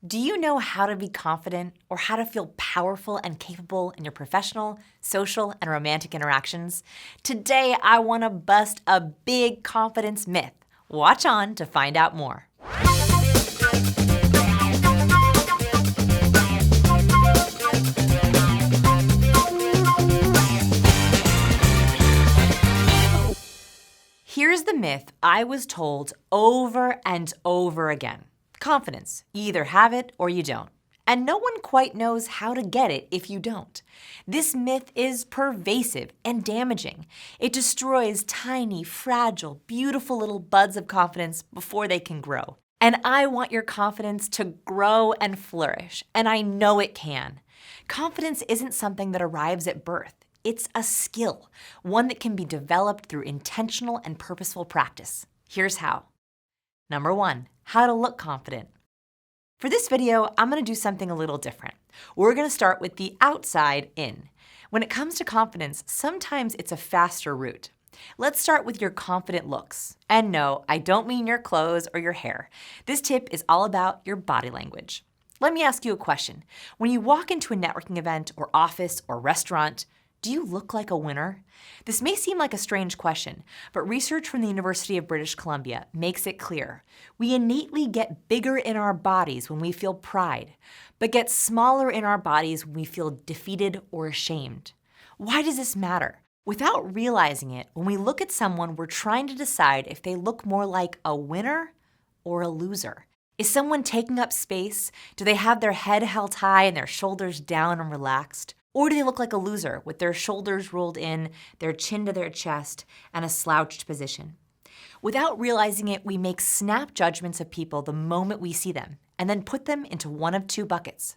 Do you know how to be confident or how to feel powerful and capable in your professional, social, and romantic interactions? Today, I want to bust a big confidence myth. Watch on to find out more. Here's the myth I was told over and over again. Confidence. You either have it or you don't. And no one quite knows how to get it if you don't. This myth is pervasive and damaging. It destroys tiny, fragile, beautiful little buds of confidence before they can grow. And I want your confidence to grow and flourish, and I know it can. Confidence isn't something that arrives at birth. It's a skill, one that can be developed through intentional and purposeful practice. Here's how. Number 1, how to look confident. For this video, I'm going to do something a little different. We're going to start with the outside in. When it comes to confidence, sometimes it's a faster route. Let's start with your confident looks. And no, I don't mean your clothes or your hair. This tip is all about your body language. Let me ask you a question. When you walk into a networking event or office or restaurant, do you look like a winner? This may seem like a strange question, but research from the University of British Columbia makes it clear. We innately get bigger in our bodies when we feel pride, but get smaller in our bodies when we feel defeated or ashamed. Why does this matter? Without realizing it, when we look at someone, we're trying to decide if they look more like a winner or a loser. Is someone taking up space? Do they have their head held high and their shoulders down and relaxed? Or do they look like a loser with their shoulders rolled in, their chin to their chest, and a slouched position? Without realizing it, we make snap judgments of people the moment we see them, and then put them into one of two buckets.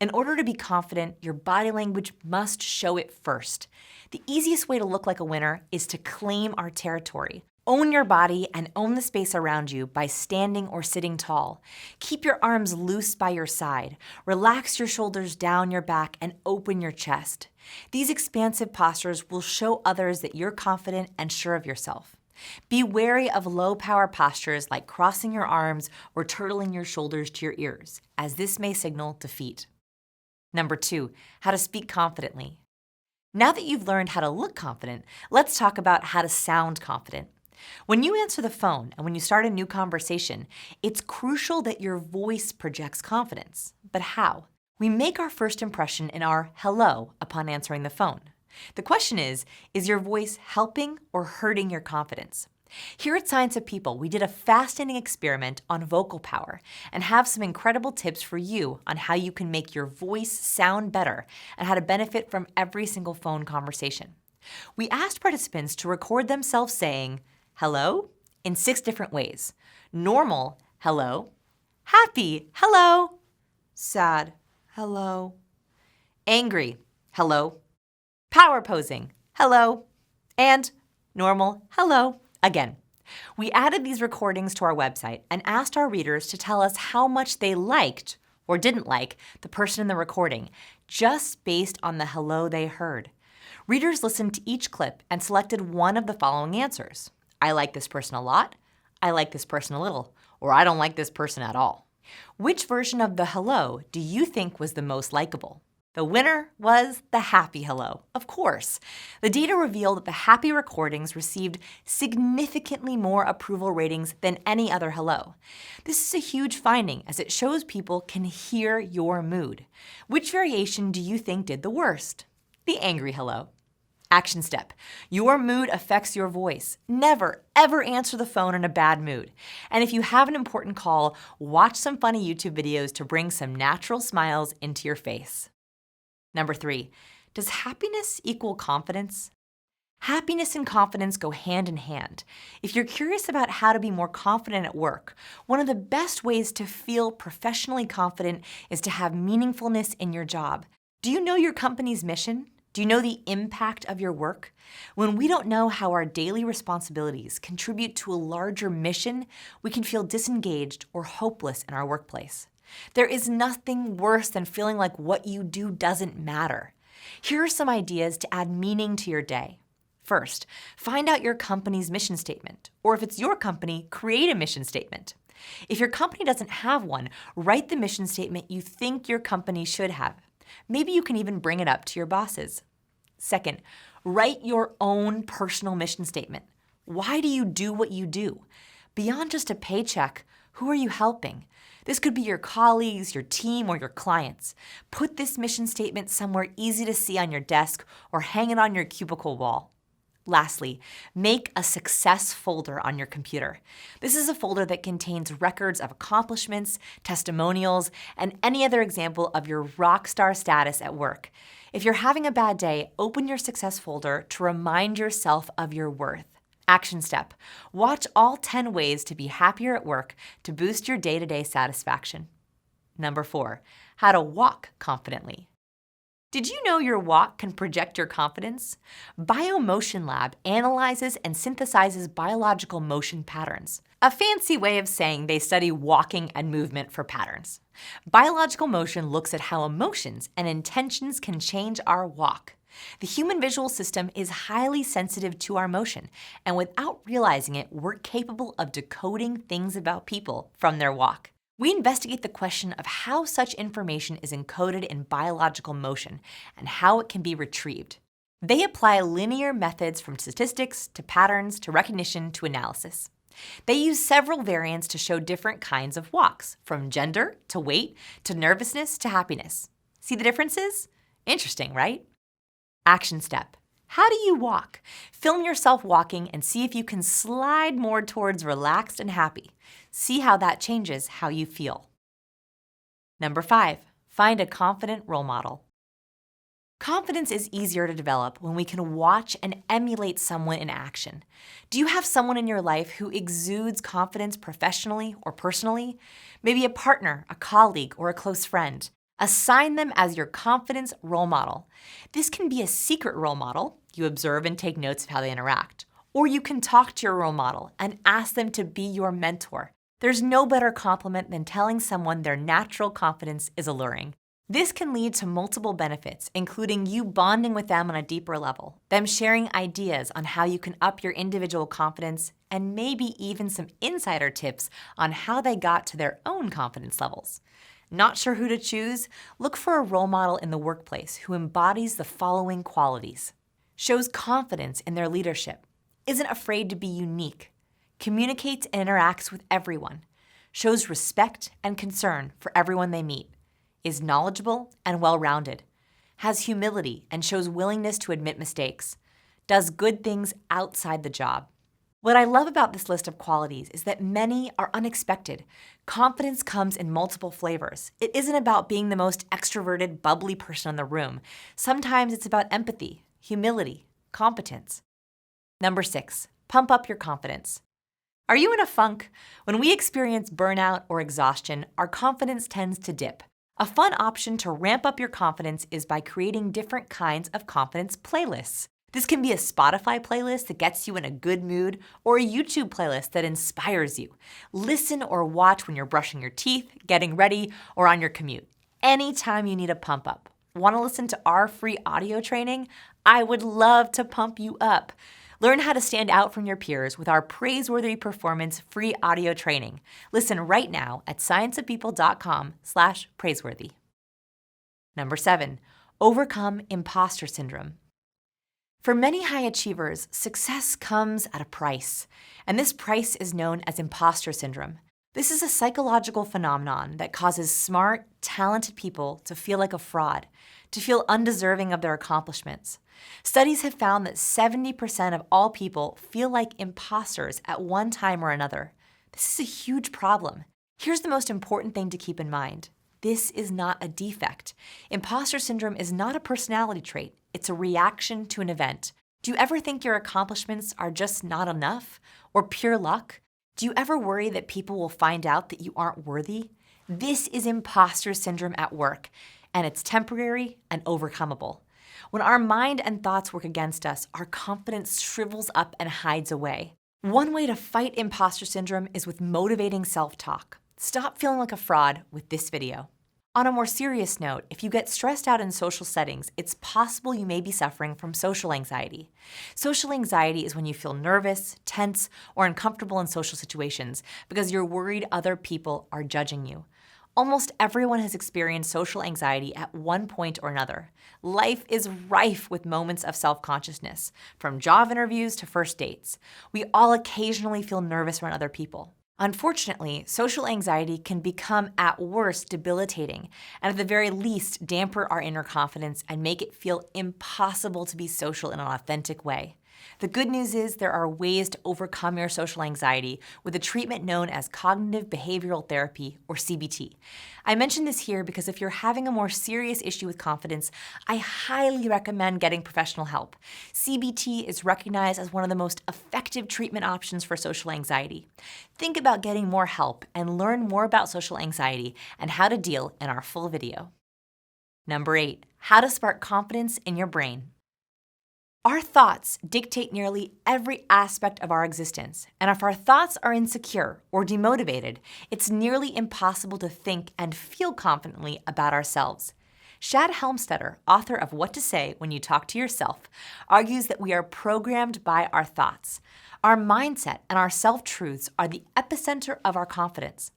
In order to be confident, your body language must show it first. The easiest way to look like a winner is to claim our territory. Own your body and own the space around you by standing or sitting tall. Keep your arms loose by your side. Relax your shoulders down your back and open your chest. These expansive postures will show others that you're confident and sure of yourself. Be wary of low-power postures like crossing your arms or turtling your shoulders to your ears, as this may signal defeat. Number 2, how to speak confidently. Now that you've learned how to look confident, let's talk about how to sound confident. When you answer the phone and when you start a new conversation, it's crucial that your voice projects confidence. But how? We make our first impression in our hello upon answering the phone. The question is your voice helping or hurting your confidence? Here at Science of People, we did a fascinating experiment on vocal power and have some incredible tips for you on how you can make your voice sound better and how to benefit from every single phone conversation. We asked participants to record themselves saying, hello, in 6 different ways. Normal, hello. Happy, hello. Sad, hello. Angry, hello. Power posing, hello. And normal, hello, again. We added these recordings to our website and asked our readers to tell us how much they liked or didn't like the person in the recording, just based on the hello they heard. Readers listened to each clip and selected one of the following answers. I like this person a lot, I like this person a little, or I don't like this person at all. Which version of the hello do you think was the most likable? The winner was the happy hello, of course. The data revealed that the happy recordings received significantly more approval ratings than any other hello. This is a huge finding as it shows people can hear your mood. Which variation do you think did the worst? The angry hello. Action step. Your mood affects your voice. Never, ever answer the phone in a bad mood. And if you have an important call, watch some funny YouTube videos to bring some natural smiles into your face. Number 3, does happiness equal confidence? Happiness and confidence go hand in hand. If you're curious about how to be more confident at work, one of the best ways to feel professionally confident is to have meaningfulness in your job. Do you know your company's mission? Do you know the impact of your work? When we don't know how our daily responsibilities contribute to a larger mission, we can feel disengaged or hopeless in our workplace. There is nothing worse than feeling like what you do doesn't matter. Here are some ideas to add meaning to your day. First, find out your company's mission statement, or if it's your company, create a mission statement. If your company doesn't have one, write the mission statement you think your company should have. Maybe you can even bring it up to your bosses. Second, write your own personal mission statement. Why do you do what you do? Beyond just a paycheck, who are you helping? This could be your colleagues, your team, or your clients. Put this mission statement somewhere easy to see on your desk or hang it on your cubicle wall. Lastly, make a success folder on your computer. This is a folder that contains records of accomplishments, testimonials, and any other example of your rock star status at work. If you're having a bad day, open your success folder to remind yourself of your worth. Action step: watch all 10 ways to be happier at work to boost your day-to-day satisfaction. Number 4, how to walk confidently. Did you know your walk can project your confidence? BioMotion Lab analyzes and synthesizes biological motion patterns, a fancy way of saying they study walking and movement for patterns. Biological motion looks at how emotions and intentions can change our walk. The human visual system is highly sensitive to our motion, and without realizing it, we're capable of decoding things about people from their walk. We investigate the question of how such information is encoded in biological motion and how it can be retrieved. They apply linear methods from statistics to patterns to recognition to analysis. They use several variants to show different kinds of walks, from gender to weight to nervousness to happiness. See the differences? Interesting, right? Action step: how do you walk? Film yourself walking and see if you can slide more towards relaxed and happy. See how that changes how you feel. Number 5, find a confident role model. Confidence is easier to develop when we can watch and emulate someone in action. Do you have someone in your life who exudes confidence professionally or personally? Maybe a partner, a colleague, or a close friend. Assign them as your confidence role model. This can be a secret role model. You observe and take notes of how they interact. Or you can talk to your role model and ask them to be your mentor. There's no better compliment than telling someone their natural confidence is alluring. This can lead to multiple benefits, including you bonding with them on a deeper level, them sharing ideas on how you can up your individual confidence, and maybe even some insider tips on how they got to their own confidence levels. Not sure who to choose? Look for a role model in the workplace who embodies the following qualities: shows confidence in their leadership, isn't afraid to be unique, communicates and interacts with everyone, shows respect and concern for everyone they meet, is knowledgeable and well-rounded, has humility and shows willingness to admit mistakes, does good things outside the job. What I love about this list of qualities is that many are unexpected. Confidence comes in multiple flavors. It isn't about being the most extroverted, bubbly person in the room. Sometimes it's about empathy, humility, competence. Number 6, pump up your confidence. Are you in a funk? When we experience burnout or exhaustion, our confidence tends to dip. A fun option to ramp up your confidence is by creating different kinds of confidence playlists. This can be a Spotify playlist that gets you in a good mood, or a YouTube playlist that inspires you. Listen or watch when you're brushing your teeth, getting ready, or on your commute. Anytime you need a pump up. Want to listen to our free audio training? I would love to pump you up. Learn how to stand out from your peers with our Praiseworthy Performance free audio training. Listen right now at scienceofpeople.com/praiseworthy. Number 7, overcome imposter syndrome. For many high achievers, success comes at a price, and this price is known as imposter syndrome. This is a psychological phenomenon that causes smart, talented people to feel like a fraud, to feel undeserving of their accomplishments. Studies have found that 70% of all people feel like imposters at one time or another. This is a huge problem. Here's the most important thing to keep in mind. This is not a defect. Imposter syndrome is not a personality trait. It's a reaction to an event. Do you ever think your accomplishments are just not enough or pure luck? Do you ever worry that people will find out that you aren't worthy? This is imposter syndrome at work, and it's temporary and overcomeable. When our mind and thoughts work against us, our confidence shrivels up and hides away. One way to fight imposter syndrome is with motivating self-talk. Stop feeling like a fraud with this video. On a more serious note, if you get stressed out in social settings, it's possible you may be suffering from social anxiety. Social anxiety is when you feel nervous, tense, or uncomfortable in social situations because you're worried other people are judging you. Almost everyone has experienced social anxiety at one point or another. Life is rife with moments of self-consciousness, from job interviews to first dates. We all occasionally feel nervous around other people. Unfortunately, social anxiety can become at worst debilitating, and at the very least damper our inner confidence and make it feel impossible to be social in an authentic way. The good news is there are ways to overcome your social anxiety with a treatment known as cognitive behavioral therapy, or CBT. I mention this here because if you're having a more serious issue with confidence, I highly recommend getting professional help. CBT is recognized as one of the most effective treatment options for social anxiety. Think about getting more help and learn more about social anxiety and how to deal in our full video. Number 8, how to spark confidence in your brain. Our thoughts dictate nearly every aspect of our existence, and if our thoughts are insecure or demotivated, it's nearly impossible to think and feel confidently about ourselves. Shad Helmstetter, author of What to Say When You Talk to Yourself, argues that we are programmed by our thoughts. Our mindset and our self-truths are the epicenter of our confidence.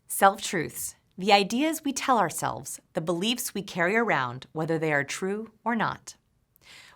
Self-truths, the ideas we tell ourselves, the beliefs we carry around, whether they are true or not.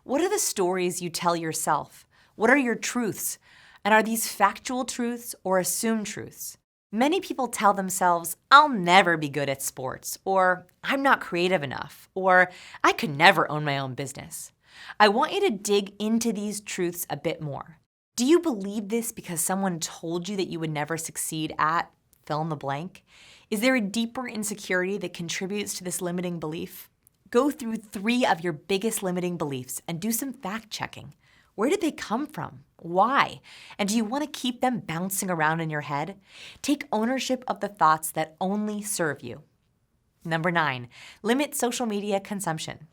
What are the stories you tell yourself? What are your truths? And are these factual truths or assumed truths? Many people tell themselves, I'll never be good at sports, or I'm not creative enough, or I could never own my own business. I want you to dig into these truths a bit more. Do you believe this because someone told you that you would never succeed at fill in the blank? Is there a deeper insecurity that contributes to this limiting belief? Go through 3 of your biggest limiting beliefs and do some fact-checking. Where did they come from? Why? And do you want to keep them bouncing around in your head? Take ownership of the thoughts that only serve you. Number 9, limit social media consumption.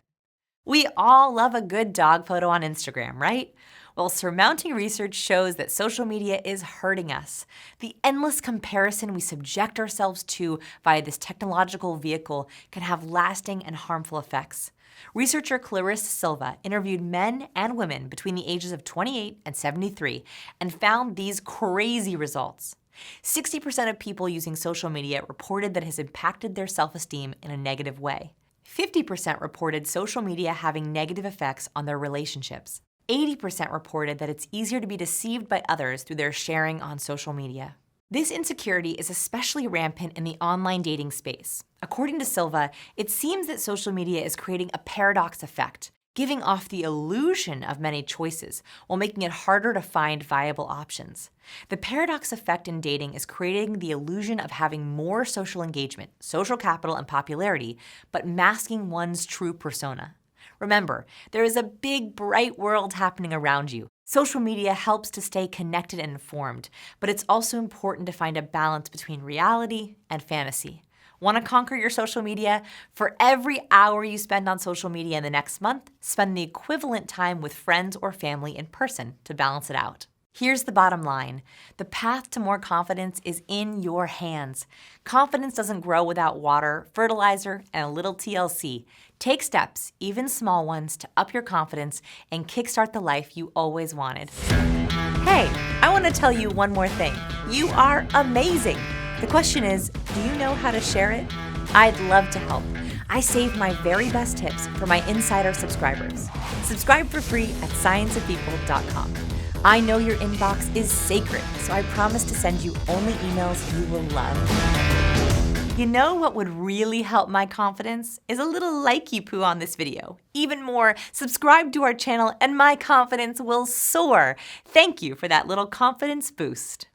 We all love a good dog photo on Instagram, right? Well, surmounting research shows that social media is hurting us. The endless comparison we subject ourselves to via this technological vehicle can have lasting and harmful effects. Researcher Clarissa Silva interviewed men and women between the ages of 28 and 73 and found these crazy results. 60% of people using social media reported that it has impacted their self-esteem in a negative way. 50% reported social media having negative effects on their relationships. 80% reported that it's easier to be deceived by others through their sharing on social media. This insecurity is especially rampant in the online dating space. According to Silva, it seems that social media is creating a paradox effect, giving off the illusion of many choices while making it harder to find viable options. The paradox effect in dating is creating the illusion of having more social engagement, social capital, and popularity, but masking one's true persona. Remember, there is a big, bright world happening around you. Social media helps to stay connected and informed, but it's also important to find a balance between reality and fantasy. Want to conquer your social media? For every hour you spend on social media in the next month, spend the equivalent time with friends or family in person to balance it out. Here's the bottom line. The path to more confidence is in your hands. Confidence doesn't grow without water, fertilizer, and a little TLC. Take steps, even small ones, to up your confidence and kickstart the life you always wanted. Hey, I want to tell you one more thing. You are amazing. The question is, do you know how to share it? I'd love to help. I save my very best tips for my insider subscribers. Subscribe for free at scienceofpeople.com. I know your inbox is sacred, so I promise to send you only emails you will love. You know what would really help my confidence? Is a little likey poo on this video. Even more, subscribe to our channel and my confidence will soar. Thank you for that little confidence boost.